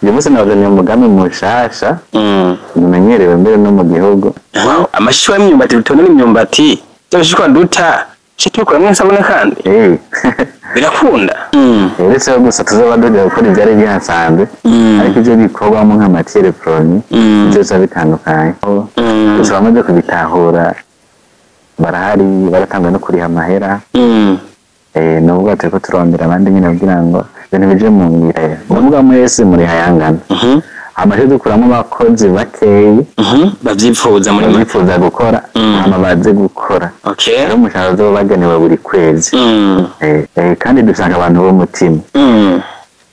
uyu munsi nabazaniye umugambi mushasha umenyerewe mbere no mu gihugu. Amashishwa y'imyumbati rutonde n'imyumbati byabishishwa duta shitubikora mw'isabune kandi birakunda. Uretse gusa tuzoba dugiye gukora ibyari byasanzwe ariko ibyo bikorwamo nka matiere première byose bitandukanye. Gusa bamaze kubitahura barahari baratanga no kuriha amahera. Nubwo turiko turondera abandi nyine kugira ngo ibintu bije mu ngire. Ndavuga mwese muri hayangana. Amaje dukuramo abakozi bakeyi bavyifuza muri bavyifuza gukora amabaze gukora. Rero umushahara zo bagenewe buri kwezi. Kandi dusanga abantu b'umutima.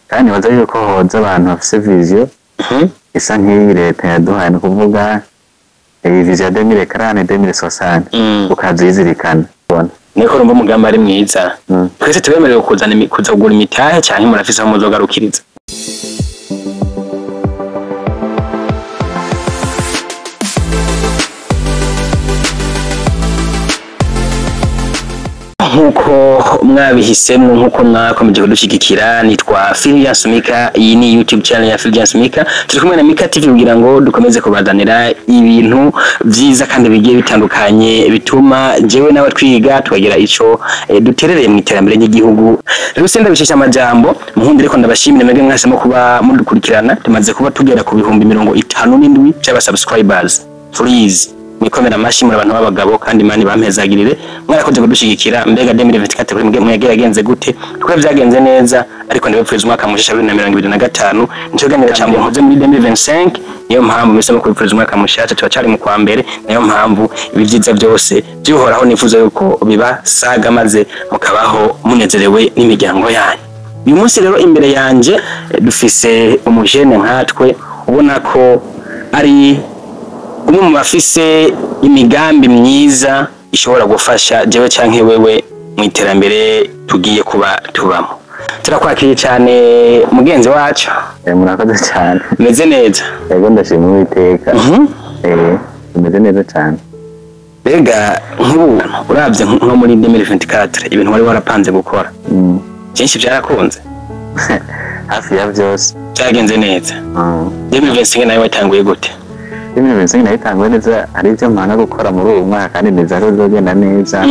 Kandi baza yuko hoza abantu bafise vision isa nk'iyi leta yaduhaye no kuvuga vision 2040 2060 ukazizirikana. Niko rumva umugambi ari mwiza. Twese tubemerewe kuzana kugura imitahe cyane murafise aho muzogarukiriza. Nkuko mwabihisemo nkuko mwakomeje kudushigikira nitwa Fulgence Mika. Iyi ni YouTube channel ya Fulgence Mika. Turi kumwe na Mika TV kugira ngo dukomeze kubazanira ibintu vyiza kandi bigiye bitandukanye bituma jewe nawe twiga tukagira ico duterereye mu iterambere ry'igihugu. Rero senda bishesha amajambo muhundire ko ndabashimire mwebwe mwasemo kuba mudukurikirana. Tumaze kuba tugera ku bihumbi 57 cy'aba subscribers. Please mwikomera amashimwe abantu b'abagabo kandi mani bampezagirire mwarakoze kudushigikira. Mbega 2024 mwegera genze gute? Twe byagenze neza ariko ndabepfuza umwaka mushasha 2025 nico ganira cyambo mpuze muri 2025. Niyo mpamvu misemo kubipfuza umwaka mushasha tubacari mu kwa mbere. Niyo mpamvu ibivyiza byose byuhoraho nifuza yuko biba saga maze mukabaho munezerewe n'imiryango yanyu. Uyu munsi rero imbere yanje dufise umujene nkatwe ubona ko ari umwe mu bafise imigambi myiza ishobora gufasha jewe canke wewe mu iterambere tugiye kuba tubamo. Turakwakiriye cyane mugenzi wacu. Murakoze cyane. Meze neza? Yego ndashimye Uwiteka. Meze neza cyane. Bega nk'ubu uravye nko muri 2024 ibintu wari warapanze gukora byinshi byarakunze hafi ya byose byagenze neza. 2025 nayo watanguye gute? 2025 nayitanguye neza hari ibyo mpana gukora muri uyu mwaka kandi neza rero zogenda neza.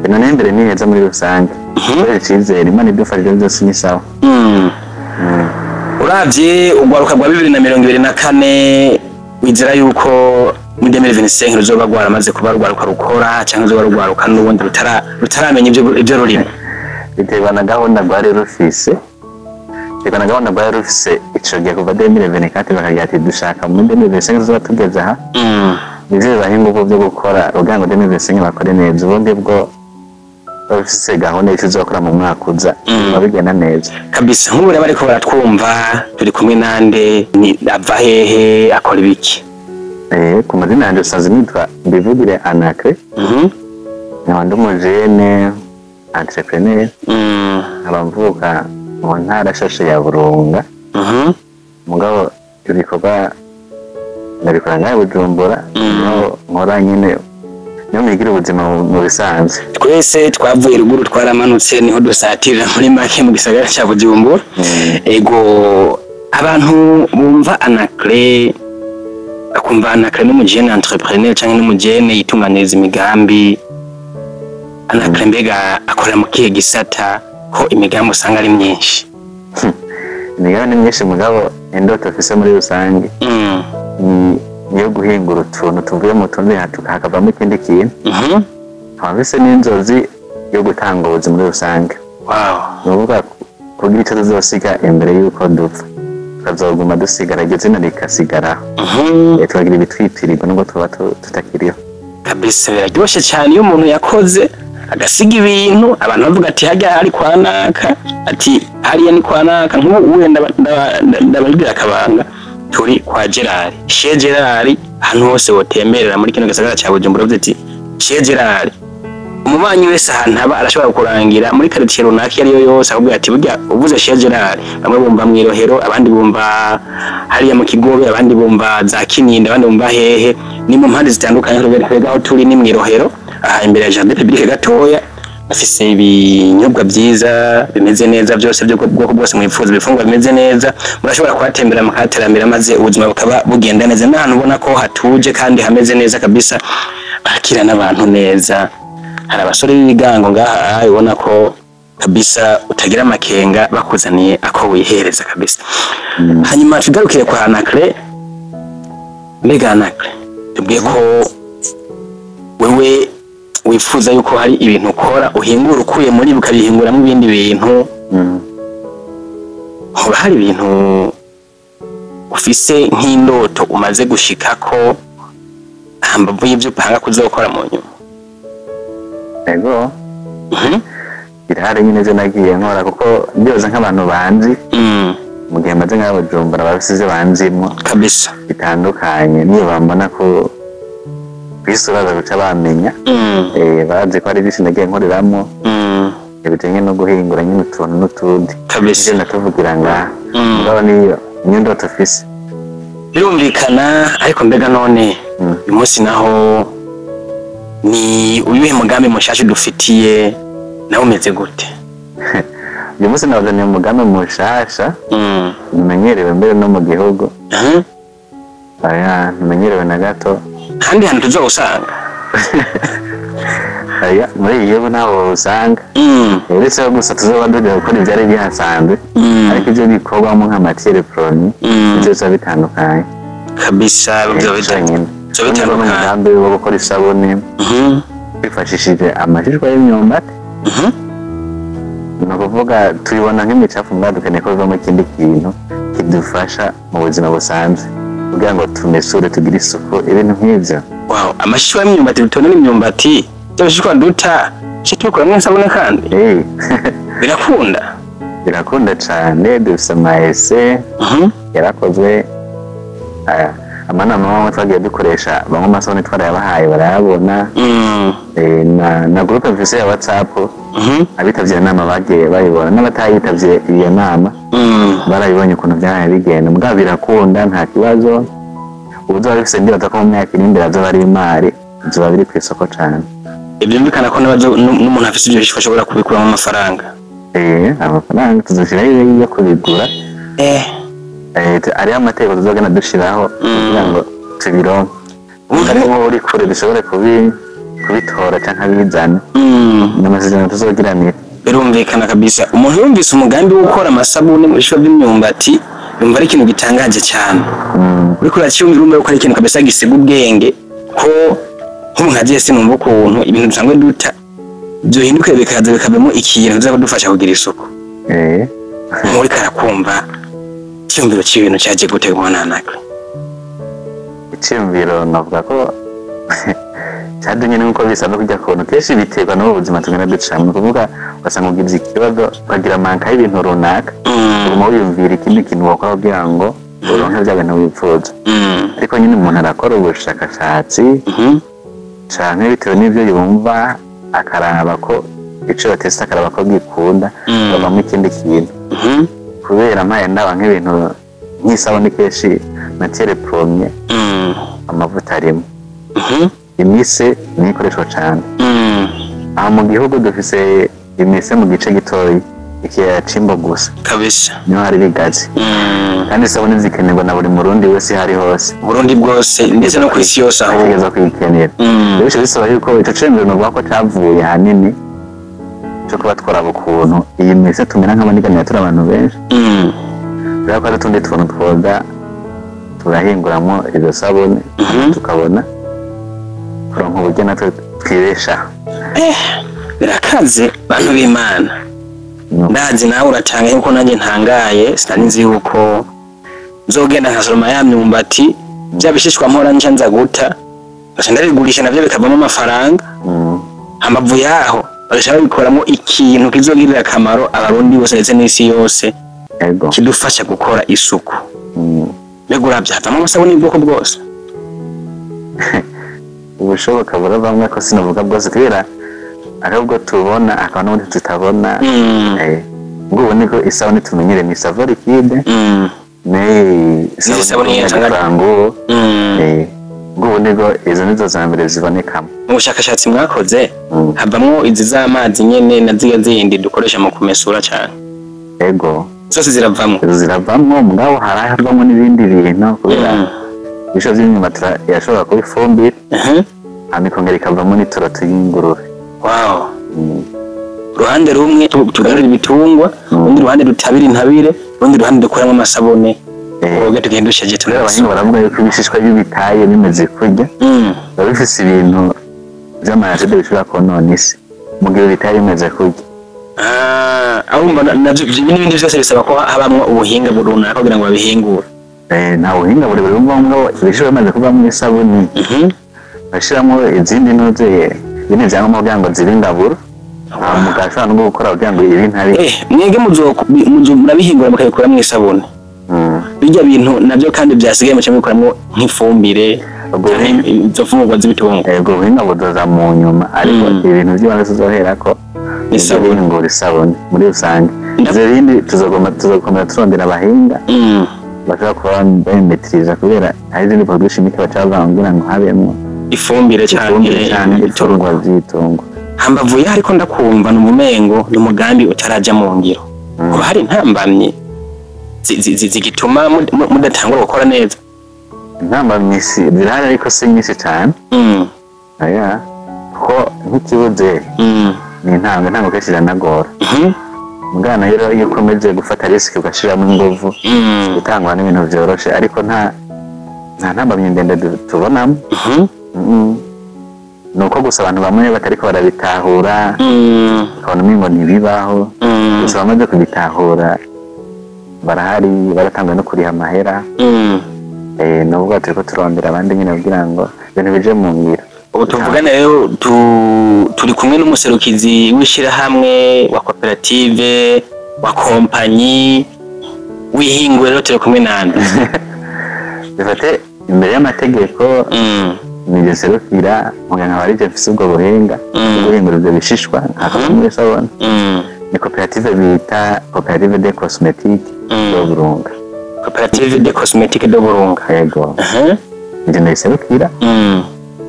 None mbere ni neza muri rusange. Cyizere Imana idufashije byose ni sawa. Uravye ugwaruka rwa 2024 wizera yuko muri 2025 ruzoba rwaramaze kuba rugwaruka rukora cyangwa ruzoba rugwaruka n'ubundi rutaramenya ibyo rurimo? Biterwa na gahunda rwari rufise. Biterwa na gahunda rwari rufise ico gihe kuva 2024 bakagira ati dushaka muri 2025 tuzoba tugeze aha. Nivyo bahinguko byo gukora rugango 2025 bakore neza ubundi bwo bafise gahunda y'izokora mu mwaka uza babigena neza kabisa. Nk'ubu rero bariko baratwumva turi kumwe nande ni ava hehe akora ibiki? Ku mazina yanje usanzwe nitwa Mbivugire Anacre. Ndi umujene entrepreneur. Abamvuka mu ntara shashe ya Burunga. Mugabo ibikorwa ndabikora ngaho Bujumbura. Nkora nyine niyo migira ubuzima mu bisanzwe. Twese twavuye ruguru twaramanutse niho dusatirira muri make mu gisagara cya Bujumbura. Ego abantu bumva Anacre akumva Anacre n'umujene entrepreneur cyangwa n'umujene yitunganiriza imigambi. Anacre mbega akora mu kihe gisata ko imigambi usanga ari myinshi? Imigambi ni myinshi mugabo indoto afise muri rusange niyo guhingura utuntu tuvuye mu tundi hakavamo ikindi kintu. Abafise n'inzozi yo gutanga ubuzima muri rusange. Nuvuga kugira icyo tuzosiga imbere y'uko dupfa tukazoguma dusigara igitsina rikasigara. Tukagira ibitwitirirwa nubwo tuba tutakiriho. Kabisa biraryoshe cyane iyo umuntu yakoze agasiga ibintu abantu bavuga ati hajya hari kwa naka ati hariya ni kwa naka. Nk'ubu wenda ndababwira akabanga turi kwa Gerard Chez Gerard ahantu hose wotemberera muri kino gisagara cya Bujumbura uvuze ati Chez Gerard umubanyi wese ahantu aba arashobora kurangira muri quartier runaka ariyo yose akubwira ati burya uvuze Chez Gerard bamwe bumva mu Irohero abandi bumva hariya mu Kigobe abandi bumva za Kininde abandi bumva hehe ni mu mpande zitandukanye. Rero aho turi ni mu Irohero aha imbere ya Jardin Public gatoya afise ibinyobwa byiza bimeze neza byose byo bwoko bwose mwifuza bifungwa bimeze neza murashobora kuhatembera mukaterambira maze ubuzima bukaba bugenda neza n'ahantu ubona ko hatuje kandi hameze neza kabisa bakira n'abantu neza hari abasore b'ibigango ngaha ubona ko kabisa utagira amakenga bakuzaniye ako wihereza kabisa hanyuma tugarukire kwa Anacre mbega Anacre tubwiye ko wewe wifuza yuko hari ibintu ukora uhingura ukuye muri bukabihinguramo ibindi bintu hoba hari ibintu ufise nk'indoto umaze gushikako hambavu y'ibyo upanga kuzokora mu nyuma ego birahari nyine zo nagiye nkora kuko byoza nk'abantu banzi mu gihe maze nk'abo Bujumbura babisize banzimo kabisa bitandukanye niyo bambona ko bisuraza guca bamenya bazi ko ari byinshi nagiye nkoreramo bijyanye no guhingura nyine utuntu n'utundi kabisa natuvugira ngaha mugabo niyo ndoto ufise birumvikana ariko mbega none uyu munsi naho ni uyuhe mugambi mushasha dufitiye nawe umeze gute uyu munsi nawuzaniye umugambi mushasha umenyerewe mbere no mu gihugu ntumenyerewe na gato kandi hantu tuzawusanga muri iyi gihugu ntaho usanga uretse ko gusa tuzoba dugiye gukora ibyari bihasanzwe ariko ibyo bikorwamo nka matiere proni ibyo biba bitandukanye kabisa ibyo bitandukanye umugambi wo gukora isabune twifashishije amashishwa y'imyumbati ni ukuvuga tuyibona nk'imicafu mbwa dukeneye ko bivamo ikindi kintu kidufasha mu buzima busanzwe kugira ngo tumesure tugire isuku ibintu nk'ibyo amashishwa y'imyumbati dutona n'imyumbati by'amashishwa duta tubikoramo isabune kandi birakunda cyane dufite amaese yarakozwe amanama amwe twagiye dukoresha bamwe amasabune twarayabahaye barayabona na groupe mfise ya WhatsApp abitavye inama bagiye bayibona n'abatayitabye iyo nama barayibonye ukuntu byahaye bigenda mugabo birakunda nta kibazo ubuzo bafise ndibaza ko mu myaka iri imbere azoba ari imari ziba biri ku isoko cyane byumvikana ko n'umuntu afise ibyo bishobora ashobora kubikuramo amafaranga amafaranga tuzoshiraho yo kubigura ariyo amategeko tuzogenda dushiraho kugira ngo tubironke ariko uri kure dushobore kubitora cyangwa bizana n'amasezerano tuzogiranira birumvikana kabisa umuntu yumvise umugambi wo gukora amasabune mu bishobora by'imyumbati yumva ari ikintu gitangaje cyane uriko uracyumva urumva ko ari ikintu kabisa gisiga ubwenge ko nk'umuntu agiye sinumva ukuntu ibintu dusanzwe duta byohinduka bikaza bikabamo ikintu kizakudufasha kugira isuku muri karakumva icyumviro cy'ibintu cyagiye gutegwa Anacre icyumviro navuga ko cyadunye nuko bisanzwe kujya kuntu kenshi biterwa n'ubuzima tugenda ducamo kuvuga ugasanga ugize ikibazo ukagira manka y'ibintu runaka uguma wiyumvira ikindi kintu wakora kugira ngo uronke bya bintu wifuza ariko nyine umuntu arakora ubushakashatsi canke bitewe n'ibyo yumva akaraba ko ico batesta akaraba ko gikunda akavamo ikindi kintu kubera mpaye ndaba nk'ibintu nk'isabune kenshi matiere première amavuta arimo imise ni ikoreshwa cyane aha mu gihugu dufise imise mu gice gitoyi ikiyaya c'imbo gusa kabisa niho hari ibigazi kandi isabune zikenerwa na buri murundi wese hari hose Burundi bwose ndetse no ku isi yose aho kigeza kwikenera bityo bisaba yuko ico cembe no ko cavuye hanini cyo kuba twaraba ukuntu iyi mise tumera nk'abaniganira turi abantu benshi rero ko tundi tuntu twoga turahinguramo izo sabune tukabona kuronka uburyo natwe twibesha birakaze bantu b'Imana ndazi nawe uracanga yuko nanjye ntangaye sinanizi yuko nzogenda nkasoroma ya myumbati byabishishwa mpora nje nza guta ndabigurisha navyo bikavamo amafaranga amavu yaho bagashaka bikoramo ikintu kizogirira akamaro abarundi bose ndetse n'isi yose kidufasha gukora isuku begura byavamo amasabune y'ubwoko bwose ubushoboka buravamwe ko sinavuga bwose kubera ahubwo tubona akaba n'ubundi tutabona ubwo niko isabune tumenyere ni savo liquide isabune y'intango ubwo nigo izo nizo za mbere zibonekamo. Mu bushakashatsi mwakoze havamwo izi z'amazi nyene na ziga zindi dukoresha mu kumesura cyane. Ego zose ziravamwo mugabo harahavamwo n'ibindi bintu kubera bisho vy'inyuma yashobora kuba ifumbire amikongera ikavamwo n'itoro tuyingurube. Wow. Ruhande rumwe tugarura ibitungwa urundi ruhande dutabira intabire urundi ruhande dukoramo amasabune oge tugenda dushaje tureba abahinga baravuga yuko ibishishwa by'ibitaye bimeze kurya bifise ibintu vy'amayaside bishobora konona isi mu gihe ibitaye bimeze kurya. Ahumva navyo n'ibindi vyose bisaba ko habamwo ubuhinga burunaka kugira ngo babihingure. Nta buhinga buri ngombwa ibishishwa bimaze kuvamwo isabuni bashiramo izindi ntuze bine vyangombwa kugira ngo zibingabura mugashobora no gukora kugira ngo ibi ntari mwege muzo murabihingura mukabikora mu isabune. Bijya bintu navyo kandi byasigaye mu cyangwa bikoramo nk'ifumbire izo fungurwa z'ibitungwa. Ego buhinga budoza mu nyuma ariko ibintu by'ibanga tuzoherako isabune ngo isabune muri rusange. Izo bindi tuzokomera turondera abahinga bashaka kuba bayimetiriza kubera hari izindi produits chimiques bacavangira ngo habemo ifumbire cyane itungwa z'itungwa. Hambavuye ariko ndakumva n'umumengo n'umugambi utaraja mu ngiro. Kuba hari ntambamye zigituma mudatangura gukora neza. Intambamye zirahari ariko si nyinshi cyane. Aya ko nk'ikibuze ni ntango kenshi iranagora. Mugana rero iyo ukomeje gufata risk ugashiramo inguvu gutangwa n'ibintu vyoroshe ariko nta ntambamye ndende tubonamo. Nuko gusa abantu bamwe batariko barabitahura ukabona umengo ntibibaho gusa bamaze kubitahura barahari baratanga no kuriha amahera nubwo turiko turondera abandi nyine kugira ngo ibintu bije mu ngiro. Ubu tuvugana rero turi kumwe n'umuserukizi w'ishirahamwe wa koperative wa kompanyi w'ihinguriro rero turi kumwe nande bifate imbere y'amategeko nije serukira muganga warije mfise ubwo buhinga guhingura ibyo bishishwa akaba muri sabone ni koperative bita Coopérative de Cosmétique do Burunga. Coopérative de Cosmétique do Burunga. Yego nije ndayiserukira.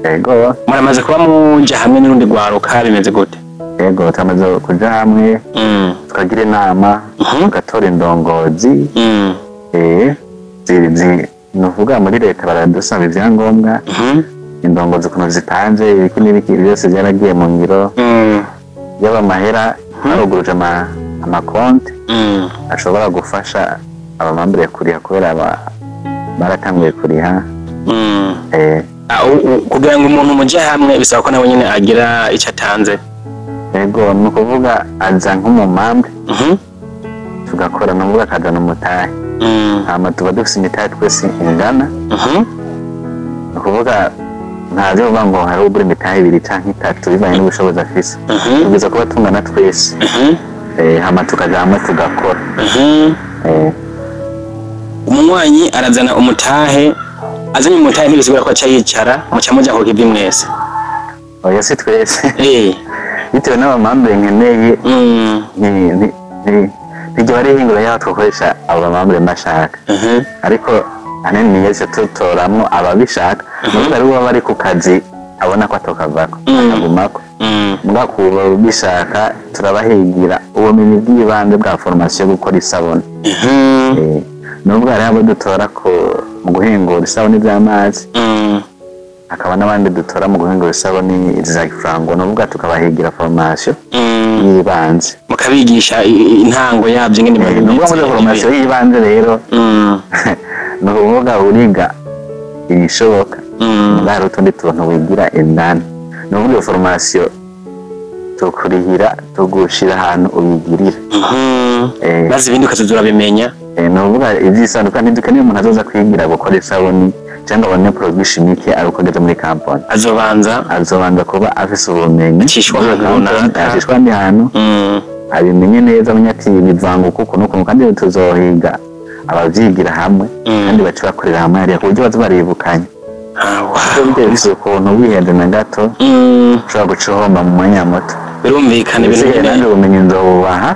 Yego muramaze kuba muja hamwe n'urundi rwaruka bimeze gute? Yego tamaze kuja hamwe tukagira inama tugatora indongozi nuvuga muri leta baradusaba ivyangombwa indongozi kuno zitanze ibiki n'ibiki byose byaragiye mu ngiro yaba mahera baruguruje amakonti ashobora gufasha abamambere kuriha kubera baratanguye kuriha. Kugira ngo umuntu muje hamwe bisaba ko nawe nyine agira icyo atanze. Yego ni ukuvuga aza nk'umumambwe tugakora nuvuga akazana umutahe hama tuba dufise imitahe twese ingana ni ukuvuga ntazi uvuga ngo hari ugura imitahe 2 canke 3 bivanye n'ubushobozi afise tugeza kuba tungana twese hama tukaja hamwe tugakora. Umunywanyi arazana umutahe azanye umutahe ntibisigura ko aca yicara muca muja ku kivi mwese. Oya si twese bitewe n'abamambere nkeneye niryo bari ihingura yaho twakoresha abo bamambere mbashaka ariko ahanini yese tutoramwo ababishaka nuko ari uwo bari ku kazi abona ko atokavako akagumako muga kuba bishaka turabahigira ubumenyi bw'ibanze bwa formation yo gukora isabune. Nubwo hari abo dutora ko mu guhingura isabune z'amazi akaba n'abandi dutora mu guhingura isabune za Frango nubwo tukabahigira formation yibanze mukabigisha intango yabyo ngene nubwo muri formation yibanze rero nuvuga uriga ibishoboka mugari utundi tuntu wigira indani nubwo formation tukurihira tugushira ahantu ubigirira bazi ibindi ukazuzura bimenya nuvuga ivyisanduka ntidukeneye umuntu azoza kwigira gukora isabuni cyangwa abone produits chimiques arukogeza muri kampani azobanza kuba afise ubumenyi acishwa ndi hantu abimenye neza amenya ati bivanga uko nuko kandi tuzohiga abavyigira hamwe kandi baca bakorera hamwe ari ku buryo baza baribukanya bifise ukuntu wihenze na gato ushobora gucohomba mu mwanya muto birumvikana ibintu ubumenyi nzobubaha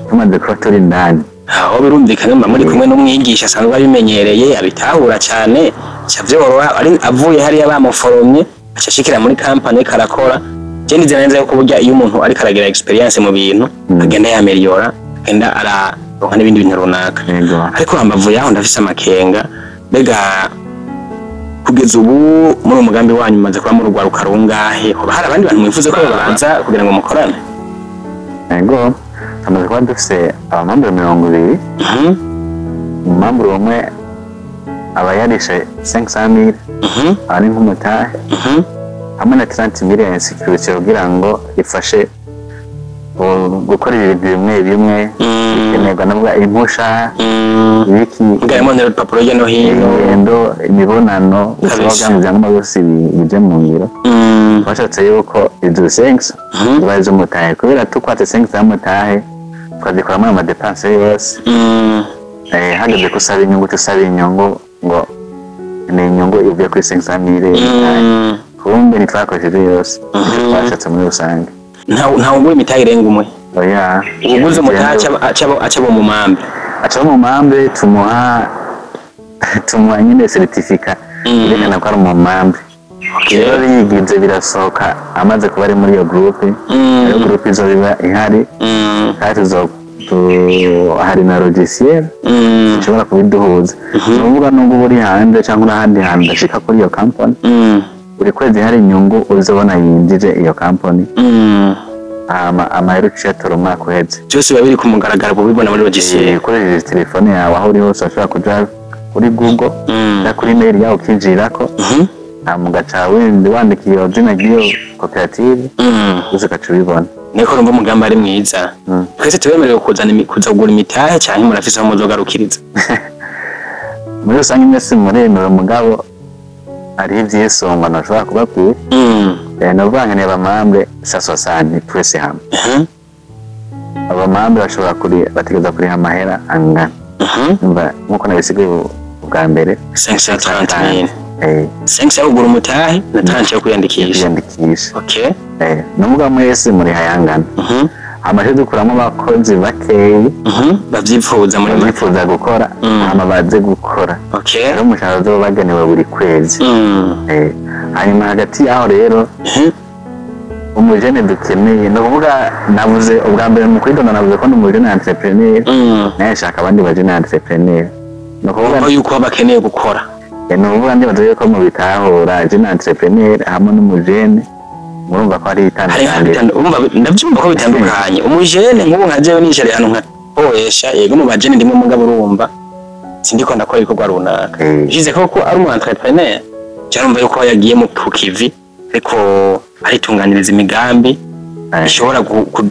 tumaze kuba turi indani aho birumvikana muri kumwe n'umwigisha asanzwe abimenyereye abitahura cyane cyavyoroha ari avuye hariya bamuforomye ashashikira muri company karakora je nizera neza yuko burya iyo umuntu ari karagira experience mu bintu agenda yameliora agenda araronka n'ibindi bintu runaka ariko hambavu yaho ndafise amakenga mbega kugeza ubu muri umugambi wanyu maze kuba mu rugwaruka rungahe hoba hari abandi bantu mwifuza ko babanza kugira ngo mukorane yego amaze kuba dufise abamambure 200 umumambure umwe aba yarishe 500,000 ari nk'umutahe hamwe na 30,000 ya security kugira ngo ifashe gukora ibintu bimwe bimwe bikenerwa nabwo impusha ibiki ngarimo n'urupapuro rya no hino imibonano usabwa ngo byangwa byose bije mu ngiro bashatse yuko izo 5 bazo mutahe kubera tukwate 5 za mutahe twazikoramo ama dépenses yose hageze kusaba inyungu tusaba inyungu ngo ni inyungu ivuye kuri 500,000 kumbe nitwakoresheje yose twashatse muri rusange nta ubwo imitahe irenga umwe oya uguze umutahe acaba mu mambe tumuha nyine certificat yerekana ko ari mu mambe rero yigize birasohoka amaze kuba ari muri iyo groupe iyo groupe izobiba ihari kandi hari na logiciel ushobora kubiduhuza nuvuga nubwo buri hanze cyangwa n'ahandi hantu ndashika kuri iyo company buri kwezi hari inyungu uzobona yinjije iyo company amahera uciyatora umwaka uheze byose biba biri ku mugaragaro bubibona muri logiciel ukoresheje telefone yawe aho uri hose ushobora kuja kuri Google kuri mail yawe ukinjirako mugaca windi wandika iyo zina ry'iyo koperative uzi ugaca ubibona niko numva umugambi ari mwiza twese tubemerewe kuza kugura imitahe cyangwa murafise aho muzogarukiriza muri rusange mwese muremewe mugabo ari ivyisonga nashobora kubabwira navanga ne bamambe sasosani twese hamwe abamambe bashobora bategeza kuri amahera angana nkuko nabisigaye ubwa mbere 530,000 5 yo kugura umutahe na 30 yo kwiyandikisha okay n'umuga mwese muri hayangana amaje dukuramo abakozi bakeyi bavyifuza muri bifuza gukora amabaze gukora okay rero umushahara zo bagenewe buri kwezi hanyuma hagati yaho rero umujene dukeneye no kuvuga navuze ubwa mbere mu kwidona navuze ko n'umujene entrepreneur naye shaka abandi bajene entrepreneur no kuvuga yuko bakeneye gukora nuvuga ndibaza ko mu bitahura jene entrepreneur hamwe n'umujene murumva ko ari itandukanye ndavyumva ko bitandukanye umujene nk'ubu nka jewe nijere hano nka oesha yego mu bajene ndimwe mugabo urumva sindiko ndakora ibikorwa runaka jize ko ari umu entrepreneur cyarumva yuko yagiye mu kukivi ariko aritunganiriza imigambi ishobora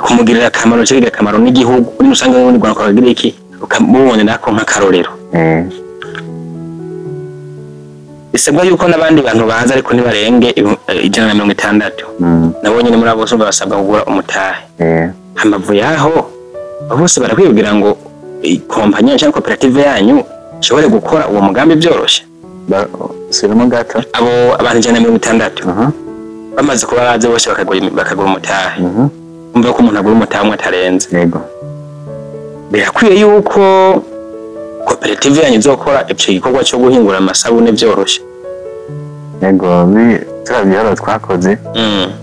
kumugirira akamaro cyangwa akamaro n'igihugu muri rusange n'ubundi Rwanda kwagira iki ukamubone nako nk'akarorero isabwa yuko nabandi bantu baza ariko ntibarenge 160 nabonye ni muri abo bose basabwa kugura umutahe hamavu yaho bose barakwibwira ngo kompanya cyangwa koperative yanyu ishobore gukora uwo mugambi byoroshe sirimo gato abo abantu 160 bamaze kuba baze bose bakagura umutahe umva ko umuntu agura umutahe umwe atarenze yego birakwiye yuko koperative yanyu izokora icyo gikorwa cyo guhingura amasabune byoroshe yego turabyaro twakoze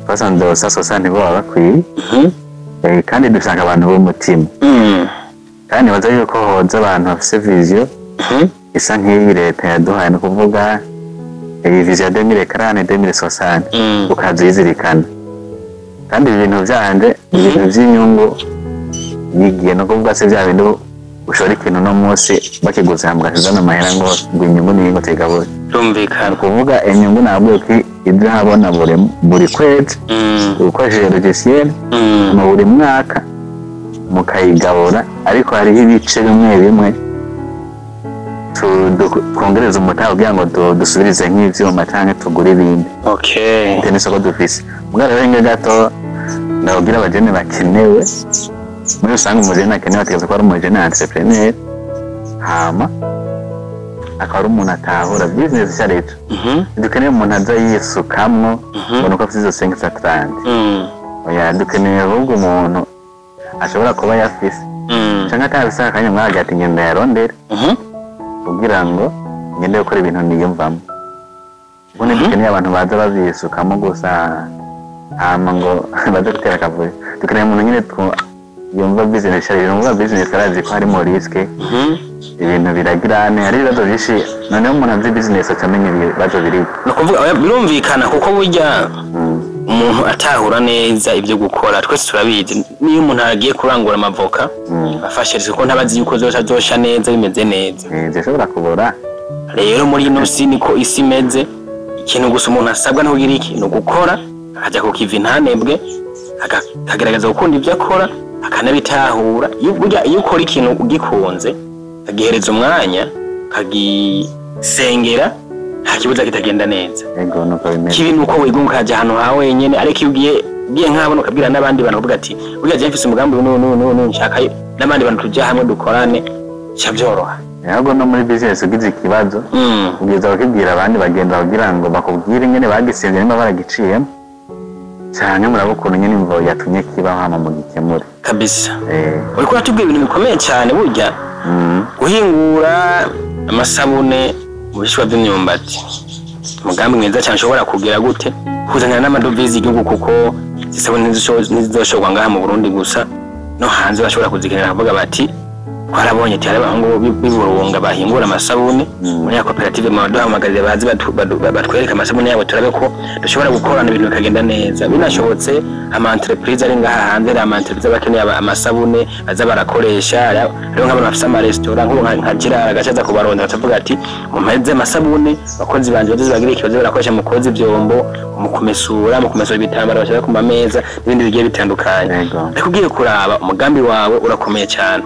twasanze sasosani bo bakwiye kandi dushaka abantu b'umutima kandi baza yuko hoza abantu bafite vision isa nk'iyi leta yaduhaye no kuvuga iyi vision ya 2040-2060 ukazizirikana kandi ibintu byanje ibintu by'inyungu yigiye no kuvuga se bya bintu ushora ikintu no munsi bakiguze hamugashizana amahera ngo inyungu ni ngo tegabure tumvikana kuvuga inyungu nabwo ki idrahabona buri kwezi ukoresheje logiciel mu buri mwaka mukayigabura ariko hari ibice bimwe twongereza umutahe kugira ngo dusubirize nk'ivyuma canke tugure ibindi okay tenisoko dufise mugara renge gato ndabwira abajene bakenewe muri rusange umujene akenewe ategeza ko ari umujene entrepreneur hama akaba umuntu atahura business cya leta dukeneye umuntu aza yisukamwo ubona ko afite izo 530 oya dukeneye ahubwo umuntu ashobora kuba yafise cyangwa atabisa akanya mwagati ngenda yarondera kugira ngo ngende gukora ibintu niyumvamo Ubundi dukeneye abantu baza bavyisukamo gusa hama ngo baze gutera akavuyo. Dukeneye umuntu nyine yumva business ari yumva business arazi ko harimo riske. Ibintu biragirane hari ibibazo byinshi noneho umuntu azi business akamenya ibibazo biri. No kuvuga birumvikana kuko burya umuntu atahura neza ibyo gukora twese turabizi niyo umuntu agiye kurangura amavoka afashirize ko ntabazi yuko zosha neza bimeze neza zishobora kubora rero muri ino si niko isi imeze ikintu gusa umuntu asabwa no kugira iki no gukora akajya kukiva intanebwe akagerageza gukunda ibyo akora akanabitahura iyo ukora ikintu ugikunze agihereza umwanya kagisengera nta kibuza kitagenda neza yego nuko bimeze kibi nuko wigunga kaje hano ha wenyene ariko ugiye nk'abano kabwira n'abandi bantu bavuga ati burya je mfise umugambi no nshaka n'abandi bantu tujya hamwe dukorane cyabyoroha yego no muri business ugize ikibazo ugize bakibwira abandi bagenda bagira ngo bakubwire ingene bagisenze nimba baragiciyemo cyane murabukuru nyine imvo yatumye kiba hama mu gikemure kabisa uriko ratubwira ibintu bikomeye cyane burya guhingura amasabune mu bishwa by'imyumbati umugambi mwiza cyane ushobora kugira gute kuzanira n'amadovize igihugu kuko zisabune ntizizoshobwa ngaha mu Burundi gusa no hanze bashobora kuzikenera kuvuga bati twarabonye cyane abahungu b'iburunga bahingura amasabune muri ya koperative mu baduhamagarire bazi batwereka amasabune yabo turabe ko dushobora gukorana ibintu bikagenda neza binashobotse ama entreprise ari ngaha hanze ama entreprise bakeneye amasabune baza barakoresha rero nk'abantu bafite ama restaurant nka Girara gacaza kubaronda batavuga ati mumeze amasabune bakozi banje bazi bagira ikibazo barakoresha mu koza ivyombo mu kumesura ibitambaro bashaka ku mameza n'ibindi bigiye bitandukanye ariko ugiye kuraba umugambi wawe urakomeye cyane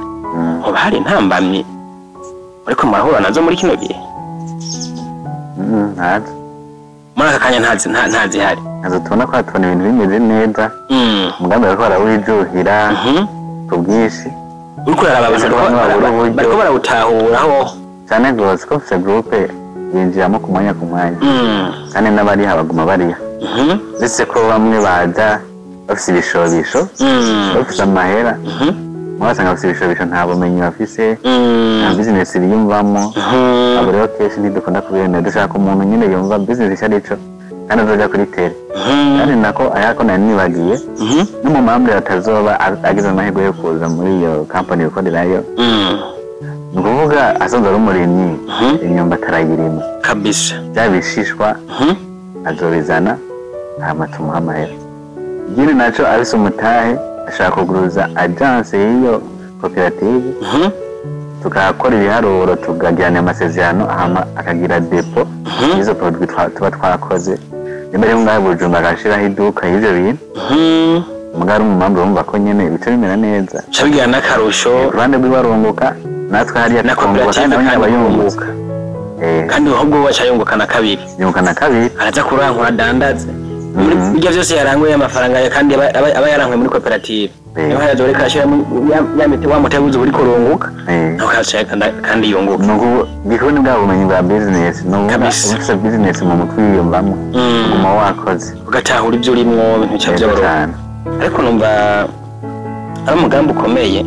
hoba hari ntambamye ariko murahura nazo muri kino gihe ntazi muri aka kanya ntazi hari nazo tubona ko hatubona ibintu bimeze neza umugambi wariko barawijuhira ku bwinshi uriko bariko barawutahuraho cyane rwose ko mfise groupe yinjiramo ku mwanya kandi n'abariha baguma bariha ndetse ko bamwe baza bafise ibishobisho bafise amahera mwasanga bafise ibishobisho nta bumenyi bafise nta business biyumvamo abo rero kenshi ntidukunda kubibona dushaka umuntu nyine yumva business ari ico kandi azoja kuri tere kandi nako ayako nari nibagiye no mu mambre atazoba agize amahirwe yo kuza muri iyo company ukorerayo ni ukuvuga asanzwe ari umurimyi imyumbati arayirima kabisa byabishishwa azobizana hama tumuha amahera ikindi naco abise umutahe ashaka kuguruza agence y'iyo koperative tukakora ibiharuro tugagirana amasezerano hama akagira depo y'izo produit tuba twakoze imbere ngaho Bujumbura agashiraho iduka y'ivyo bintu umugari mu mpamvu bumva ko nyene bice bimera neza cabigira n'akarusho urande rw'ibarunguka natwe hariya na koperative abayunguka kandi ahubwo wacayunguka na kabiri yunguka na kabiri araza kurankura dandaze muri bijya byose yaranguye amafaranga kandi aba yarankuye muri koperative niho yazoreka ashira yamete wa mutabuzi uri kurunguka no kacha kandi yunguka nuko gikoni bwa bumenyi bwa business no ufite business mu mutwe yiyumvamo guma wakoze ugatahura ibyo urimwo ibintu cyabyo ariko numva ari umugambi ukomeye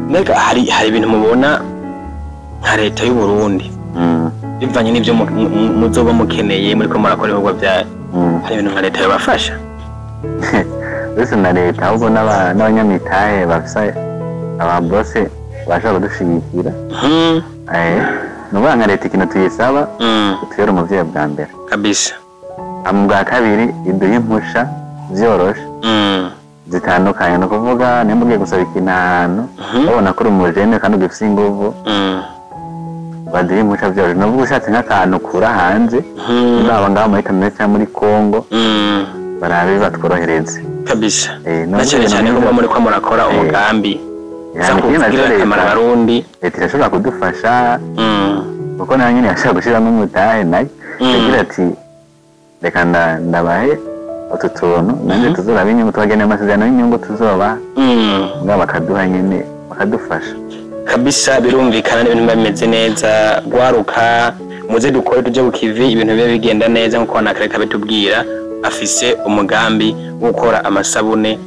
mbega hari ibintu mubona nka leta y'u Burundi bivanye n'ibyo muzoba mukeneye muri ko murakora ibikorwa byayo hari ibintu nka leta yabafasha bese na leta ahubwo n'abanyamitahe bafise ababose bashaka kudushigikira nuvuga nka leta ikintu tuyisaba utuyere umuvyeyi bwa mbere kabisa bwa kabiri iduha impusha vyoroshe zitandukanye no kuvuga nimba ugiye gusaba ikintu ahantu babona ko uri umujene kandi ugifise inguvu baduha impusha vyoroshe nuvuga ushatse nk'akantu kura hanze uzaba ngaho muri Tanzania cyangwa muri Congo barabe batworohereze kabisa na cyane ko muri ko murakora umugambi kugira akamara Barundi leta irashobora kudufasha kuko nayo nyine yashaka gushiramo umutahe nayo agira ati reka ndabahe utu tuntu nanjye tuzoraba inyungu tubageneye amasezerano y'inyungu tuzoba nga bakaduha nyine bakadufasha kabisa birumvikana n'ibintu bimeze neza gwaruka muze dukore tuje bukivi ibintu bibe bigenda neza nkuko nakareka bitubwira afise umugambi gukora amasabune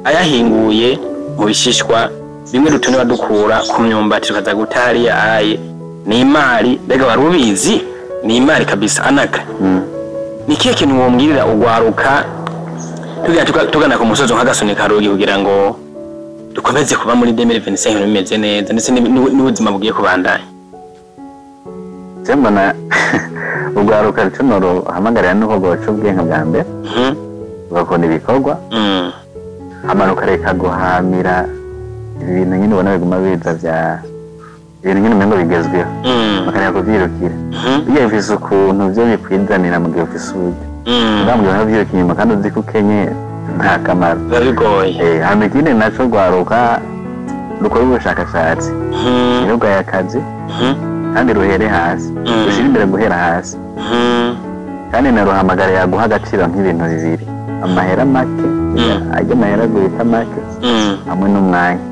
ayahinguye mu bishishwa bimwe dutone badukura ku myumbati tukaza gutari aye ni imari bega barubizi ni imari kabisa. Anaka ni kihe kintu wombwirira ugwaruka tugana ku musozo nk'agasoni karugi kugira ngo dukomeze kuba muri 2025 bimeze neza ndetse n'ubuzima bugiye kubandanya? Mbona ugwaruka rucunoro hamagarira nuko goca ubwenge bwa mbere ugakora ibikorwa amanuka reka guhamira ibintu nyine ubona biguma biza bya ibintu nyine umengo bigezweho bakareka kubyirukira iyo bifise ukuntu byo bikwizanira mu gihe ufise uburyo ndambwira nabyiruka inyuma kandi uzi ko ukenye nta kamaro bigoye. hama ikindi naco gwaruka rukora ubushakashatsi inyubwa y'akazi kandi ruhere hasi ushira imbere guhera hasi kandi naruhamagara yaguha agaciro nk'ibintu bibiri amahera make ajya amahera guhita make hamwe n'umwanya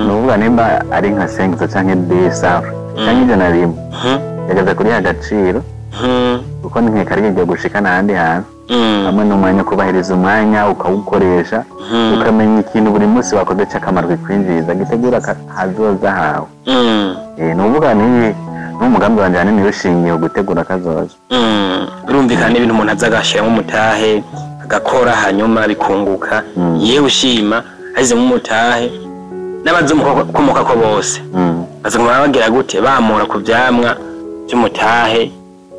nuvuga nimba ari nka 5 canke 10 sawa canke ijana rimwe yagaza kuri agaciro kuko nk'ikari ryo gushika n'ahandi hantu hamwe n'umwanya kubahiriza umwanya ukawukoresha ukamenya ikintu buri munsi wakoze cy'akamaro bikwinjiza gitegura hazoza hawe nuvuga ni n'umugambi wanje hanini ushingiye gutegura kazoza urumvikana ibintu umuntu azagashiramo umutahe agakora hanyuma bikunguka yewe ushima azize mu mutahe n'abazomukomoka ko bose bazaguma bagira gute bamura ku vyamwa by'umutahe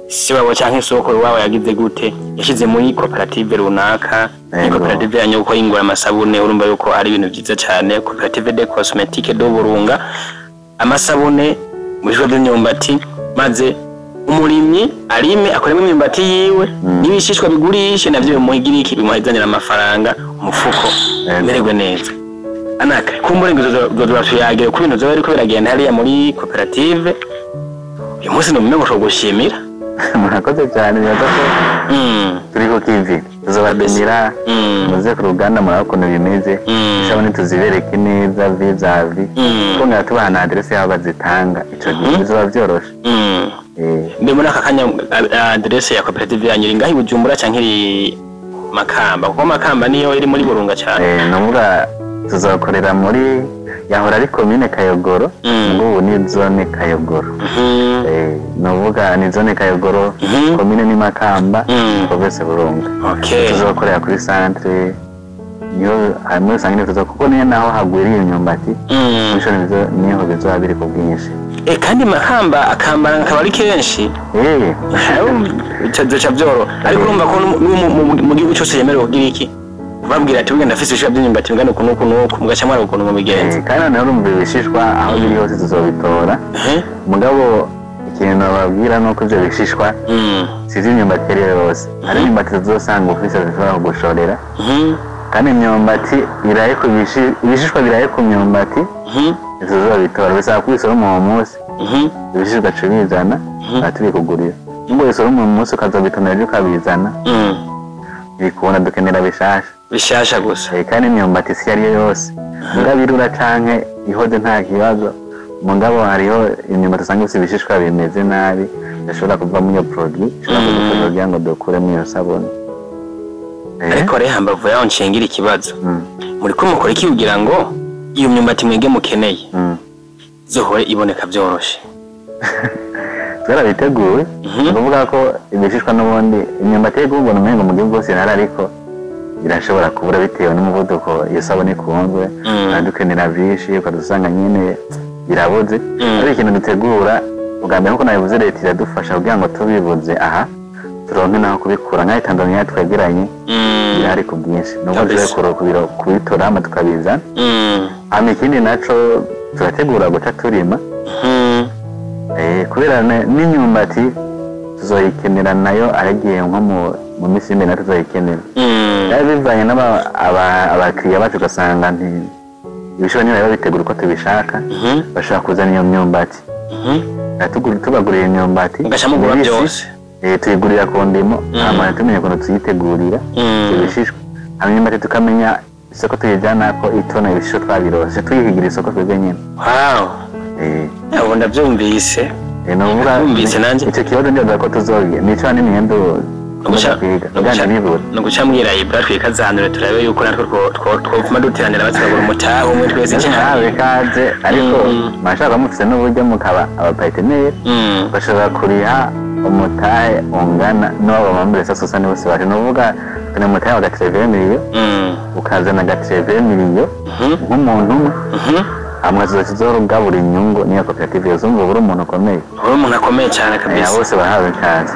si wabo canke isoko wawe yagize gute yashize muri koperative runaka ni koperative yanyu uko ingura amasabune urumva yuko ari ibintu byiza cyane koperative de cosmétique do Burunga amasabune mu bigo by'imyumbati maze umurimyi arime akoremo imyumbati yiwe n'ibishishwa bigurishe navyo bimuhigira iki bimuhizanira amafaranga umufuko mererwe neza. Anaka kumbure ngo tuyagire ku bintu byo biragenda hariya muri koperative uyu munsi no mumengo cyo gushimira murakoze cyane yagako turiko kivi tuzobademira muze ku ruganda murakono bimeze shabone tuzibereke neza vizavi ko ngatubana adresse yabo bazitanga ico gihe bizoba byoroshe mbe muri aka kanya adresse ya koperative yanyu ngahi Bujumbura canke iri Makamba kuko Makamba niyo iri muri Burunga cyane navuga tuzakorera muri yahora ari commune Kayogoro ngubu ni zone Kayogoro navuga ni zone Kayogoro commune ni Makamba province Burunga tuzakorera kuri centre niyo hamwe sangine tuzakuko niyo naho hagwiriye imyumbati mushonizo niho bizoba biri ku bwinshi kandi Makamba akambara akaba ari kenshi cyazo cyabyo ariko urumva ko mu gihugu cyose yemerewe kugira iki babwira ati ugenda afise ishwa by'imyumbati ngano kunuko mugaca mwara ukuntu mu migenzi kandi naho urumva ibishishwa aho biri hose tuzobitora mugabo ikintu babwira nuko ivyo bishishwa sizi imyumbati yose hari imyumbati tuzosanga ufise zishobora kugushorera kandi imyumbati biraye ku ibishishwa biraye ku myumbati tuzobitora bisaba kubisora mu munsi ibishishwa cubizana atubikugurira ngo isora mu munsi ukazobitonera byo kabizana bikubona dukenera bishasha gusa kandi imyumbati si yari yose mugabirura canke ihoze nta kibazo mugabo hariho imyumbati usanga ufise ibishishwa bimeze nabi ndashobora kuva mu iyo produit ushobora kudukorera kugira ngo dukuremo iyo sabuni ariko rero hambavu yaho nshingira ikibazo muri ko mukora iki kugira ngo iyo myumbati mwege mukeneye zohore iboneka byoroshe twarabiteguye kuvuga ko ibishishwa n'ubundi imyumbati yo kubona umengo mu gihugu hose narari ariko birashobora kubura bitewe n'umuvuduko iyo sabuni ikunzwe dukenera byinshi ukadusanga nyine birabuze ari ikintu dutegura ubwa mbere nkuko nabivuze leta iradufasha kugira ngo tubibuze aha turonke naho kubikura nka Tanzania twegeranye birahari ku bwinshi nubwo turekura kubitora hama tukabizana hama ikindi naco turategura guca turima kubera n'imyumbati tuzoyikenera nayo aragiye nko mu misi imbere na tuzoyikenera bivanye n'abakiriya bacu ugasanga ibishobora niba babitegura uko tubishaka bashaka kuzana iyo myumbati tubagurira imyumbati tuyigurira ku ndimo hama tumenye ukuntu tuyitegurira ibishishwa hama imyumbati tukamenya isoko tuyijyana ko itona ibishishwa twabirose tuyihigira isoko twebwe nyine ubu ndabyumvise nanjye icyo kibazo ndibaza ko tuzogiye nico n'imyendo nuguca mwira ibra twikazanure turabe yuko natwe twopfuma duteranira batsagura umutaho umwe twese cyane kaze ariko mashaka mufise n'uburyo mukaba aba partenaire bashobora kuriha umutahe ungana n'uwo bamambere sasa bose bari nuvuga kana umutahe wa 80 miliyo ukazana 80 miliyo nk'umuntu umwe amazu zizorunga buri nyungu niyo koperative yozumva buri umuntu akomeye cyane kabisa bose bahawe kazi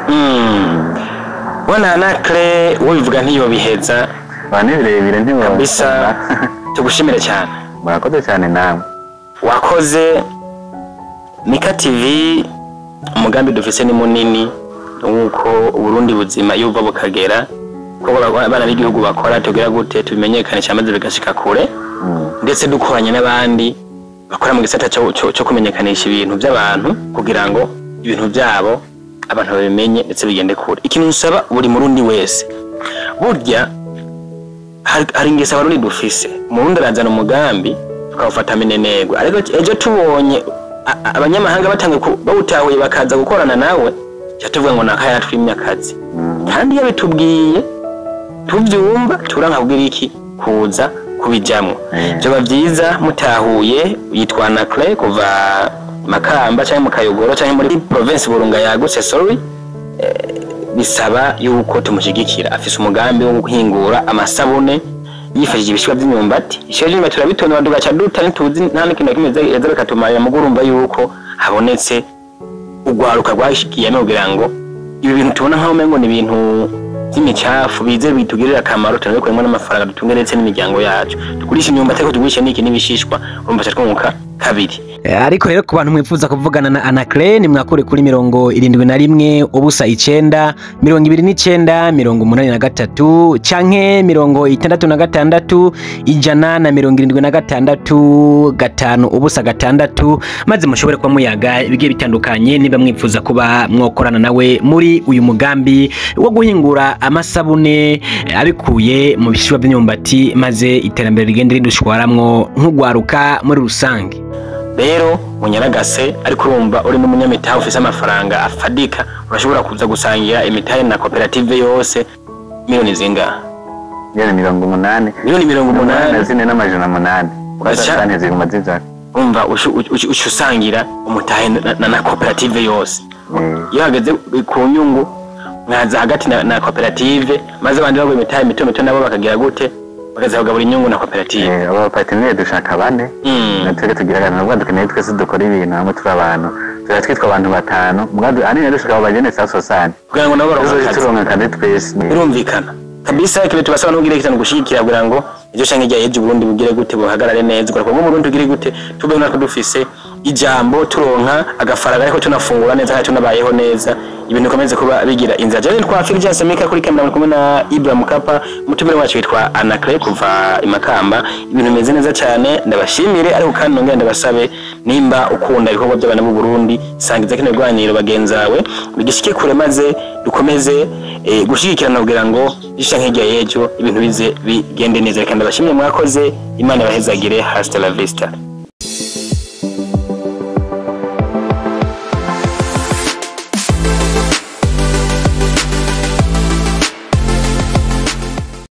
wana Anacre wo bivuga ntiyo biheza bane birebire ntibo kabisa tugushimire cyane murakoze cyane namwe wakoze Mika TV umugambi dufise ni munini nuko Burundi buzima yuva bukagera ko abana b'igihugu bakora tugera gute tubimenyekanisha amaze bigashika kure ndetse dukoranye n'abandi bakora mu gisata cyo kumenyekanisha ibintu by'abantu kugira ngo ibintu byabo abantu babimenye ndetse bigende kure. Ikintu nsaba buri murundi wese burya hari ingesa Barundi dufise umurundi arazana umugambi tukawufata minenego ariko ejo tubonye abanyamahanga batanga bawutahuye bakaza gukorana nawe cyatuvuga ngo nakaya twimya akazi kandi iyo bitubwiye tubyumva turankabwira iki kuza kubijamwe byo byiza mutahuye yitwa Anacre kuva Makamba cyangwa mu Kayogoro cyangwa muri province Burunga yagutse bisaba yuko tumushigikira afise umugambi wo guhingura amasabune yifashije ibishwa by'imyumbati isheje nyuma turabitona badugaca duta ntuzi nta n'ikintu kimeze yaza bakatumara mugurumba yuko habonetse ugwaruka rwashikiye no kugira ngo ibi bintu tubona nkaho mengo ni ibintu by'imicafu bize bitugirira akamaro tunabikoremo n'amafaranga dutungeretse n'imiryango yacu tugurisha imyumbati ko tugurisha n'iki n'ibishishwa urumva cyatwunguka kabiri. Ariko rero ku bantu mwifuza kuvugana na Anacre ni mwakure kuri 71 ubusa 9 29 83 canke 66 176 5 ubusa 6 maze mushobore kwa muyaga ibigiye bitandukanye niba mwifuza kuba mwokorana nawe muri uyu mugambi wo guhingura amasabune abikuye mu bishishwa by'imyumbati maze iterambere rigende ridushwaramwo nk'ugwaruka muri rusange. Rero munyaragase ariko urumva uri n'umunyamitahe ufise amafaranga afadika urashobora kuza gusangira imitahe na koperative yose miliyoni zinga miliyoni 80 zine n'amajana 8 ugasane ziguma ziza umva usangira umutahe na koperative yose iyo hageze ku nyungu mwaza hagati na koperative maze abandi bagwe imitahe mito nabo bakagira gute bakazavuga buri nyungu na koperative aba partenaire dushaka bane natwe tugiragana nabwo dukeneye twese dukora ibintu hamwe turi abantu twitwa abantu batanu mugado ani rero dushaka abagene sasosane kugira ngo nabo turonka kandi twese birumvikana kabisa kile tubasaba n'ubwire kitano gushikira kugira ngo ejo shange rya ejo Burundi bugire gute buhagarare neza kuko mu Burundi tugire gute tube natwe dufise ijambo turonka agafaranga ariko tunafungura neza kandi tunabayeho neza ibintu komeze kuba bigira inzira jane kwa Fulgence Mika kuri kamera kumwe na Ibrahim Mkapa mutumire wacu witwa Anacre kuva Makamba ibintu meze neza cyane ndabashimire ariko kandi nongera ndabasabe nimba ukunda ibikorwa by'abana b'u Burundi sangiza kino rwaniro bagenzawe bigishike kure maze dukomeze gushigikirana kugira ngo ishanke rya yejo ibintu bize bigende neza kandi ndabashimire mwakoze Imana bahezagire hasta la vista.